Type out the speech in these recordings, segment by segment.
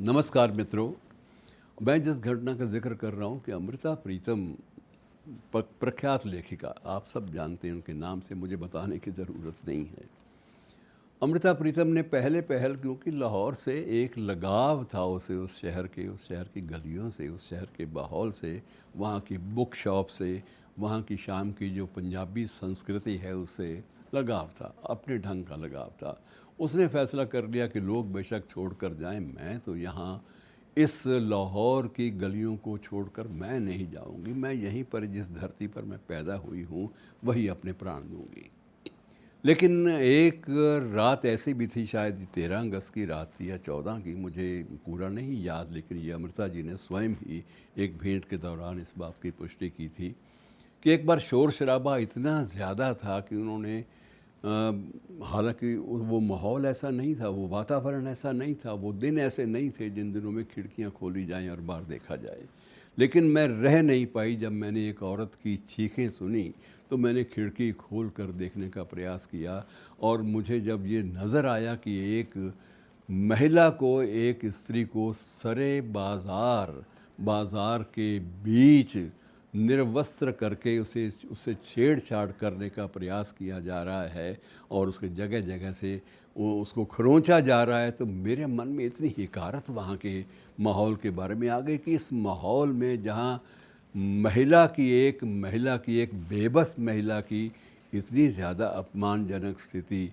नमस्कार मित्रों। मैं जिस घटना का जिक्र कर रहा हूँ कि अमृता प्रीतम प्रख्यात लेखिका, आप सब जानते हैं, उनके नाम से मुझे बताने की ज़रूरत नहीं है। अमृता प्रीतम ने पहले पहल, क्योंकि लाहौर से एक लगाव था उसे, उस शहर की गलियों से, उस शहर के माहौल से, वहाँ की बुक शॉप से, वहाँ की शाम की जो पंजाबी संस्कृति है उससे लगाव था, अपने ढंग का लगाव था। उसने फैसला कर लिया कि लोग बेशक छोड़ कर जाएँ, मैं तो यहाँ इस लाहौर की गलियों को छोड़कर मैं नहीं जाऊंगी। मैं यहीं पर, जिस धरती पर मैं पैदा हुई हूँ, वही अपने प्राण दूंगी। लेकिन एक रात ऐसी भी थी, शायद 13 अगस्त की रात थी या 14 की, मुझे पूरा नहीं याद, लेकिन ये अमृता जी ने स्वयं ही एक भेंट के दौरान इस बात की पुष्टि की थी कि एक बार शोर शराबा इतना ज़्यादा था कि उन्होंने हालांकि वो माहौल ऐसा नहीं था, वो वातावरण ऐसा नहीं था, वो दिन ऐसे नहीं थे जिन दिनों में खिड़कियां खोली जाएं और बाहर देखा जाए। लेकिन मैं रह नहीं पाई, जब मैंने एक औरत की चीखें सुनी तो मैंने खिड़की खोल कर देखने का प्रयास किया। और मुझे जब ये नज़र आया कि एक महिला को, एक स्त्री को सरे बाज़ार के बीच निर्वस्त्र करके उससे छेड़छाड़ करने का प्रयास किया जा रहा है और उसके जगह जगह से उसको खरोंचा जा रहा है, तो मेरे मन में इतनी हिकारत वहाँ के माहौल के बारे में आ गई कि इस माहौल में जहाँ महिला की एक बेबस महिला की इतनी ज़्यादा अपमानजनक स्थिति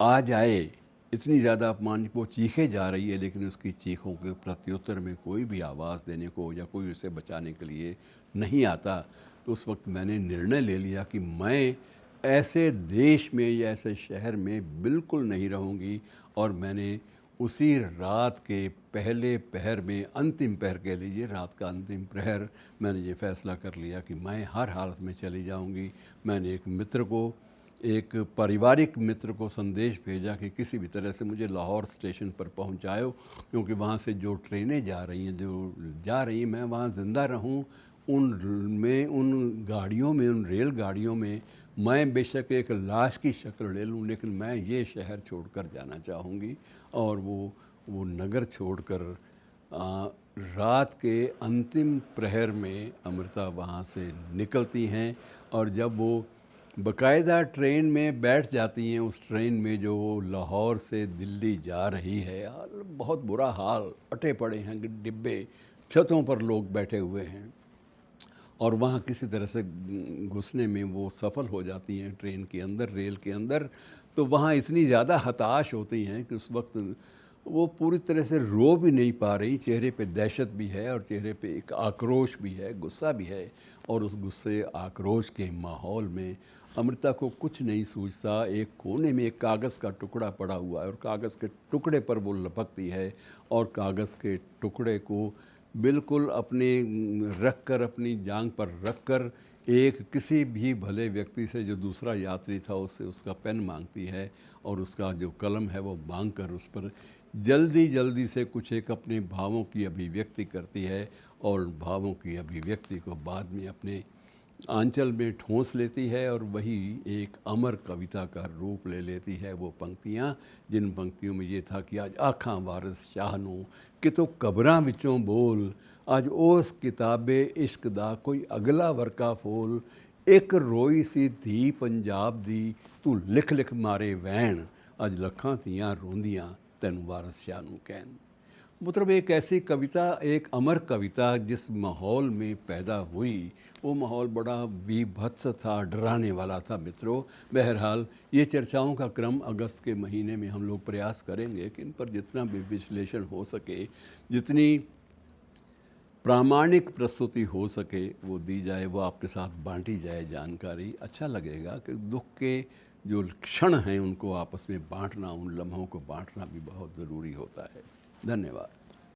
आ जाए, इतनी ज़्यादा अपमान, वो चीखे जा रही है लेकिन उसकी चीखों के प्रत्युत्तर में कोई भी आवाज़ देने को या कोई उसे बचाने के लिए नहीं आता, तो उस वक्त मैंने निर्णय ले लिया कि मैं ऐसे देश में या ऐसे शहर में बिल्कुल नहीं रहूँगी। और मैंने उसी रात के पहले पहर में, अंतिम पहर कह लीजिए, रात का अंतिम प्रहर, मैंने ये फ़ैसला कर लिया कि मैं हर हालत में चली जाऊँगी। मैंने एक पारिवारिक मित्र को संदेश भेजा कि किसी भी तरह से मुझे लाहौर स्टेशन पर पहुंचाओ, क्योंकि वहाँ से जो ट्रेनें जा रही हैं, मैं वहाँ ज़िंदा रहूं उन गाड़ियों में, उन रेल गाड़ियों में। मैं बेशक एक लाश की शक्ल ले लूँ, लेकिन मैं ये शहर छोड़कर जाना चाहूँगी। और वो नगर छोड़कर रात के अंतिम प्रहर में अमृता वहाँ से निकलती हैं। और जब वो बकायदा ट्रेन में बैठ जाती हैं, उस ट्रेन में जो लाहौर से दिल्ली जा रही है, बहुत बुरा हाल, अटे पड़े हैं डिब्बे, छतों पर लोग बैठे हुए हैं, और वहाँ किसी तरह से घुसने में वो सफल हो जाती हैं ट्रेन के अंदर, रेल के अंदर। तो वहाँ इतनी ज़्यादा हताश होती हैं कि उस वक्त वो पूरी तरह से रो भी नहीं पा रही। चेहरे पे दहशत भी है और चेहरे पे एक आक्रोश भी है, गुस्सा भी है। और उस गुस्से आक्रोश के माहौल में अमृता को कुछ नहीं सूझता। एक कोने में एक कागज़ का टुकड़ा पड़ा हुआ है और कागज़ के टुकड़े पर वो लपकती है और कागज़ के टुकड़े को बिल्कुल अपनी जांघ पर रख कर एक किसी भी भले व्यक्ति से, जो दूसरा यात्री था, उससे उसका पेन मांगती है और उसका जो कलम है वो मांग कर उस पर जल्दी जल्दी से कुछ एक अपने भावों की अभिव्यक्ति करती है। और भावों की अभिव्यक्ति को बाद में अपने आंचल में ठोंस लेती है और वही एक अमर कविता का रूप ले लेती है। वो पंक्तियाँ, जिन पंक्तियों में ये था कि आज आखां वारिस शाह नूं कि तो कबरां विचों बोल, आज उस किताबे इश्क दा कोई अगला वर्का फोल, एक रोई सी धी पंजाब दी तू लिख लिख मारे वैन, आज लखां तियां रोंदियां तैनू वारिस शाह नूं कहन। मतलब एक ऐसी कविता, एक अमर कविता जिस माहौल में पैदा हुई, वो माहौल बड़ा विभत्स था, डराने वाला था मित्रों। बहरहाल ये चर्चाओं का क्रम अगस्त के महीने में हम लोग प्रयास करेंगे कि इन पर जितना भी विश्लेषण हो सके, जितनी प्रामाणिक प्रस्तुति हो सके वो दी जाए, वो आपके साथ बांटी जाए जानकारी। अच्छा लगेगा कि दुख के जो क्षण हैं उनको आपस में बांटना, उन लम्हों को बांटना भी बहुत ज़रूरी होता है। धन्यवाद।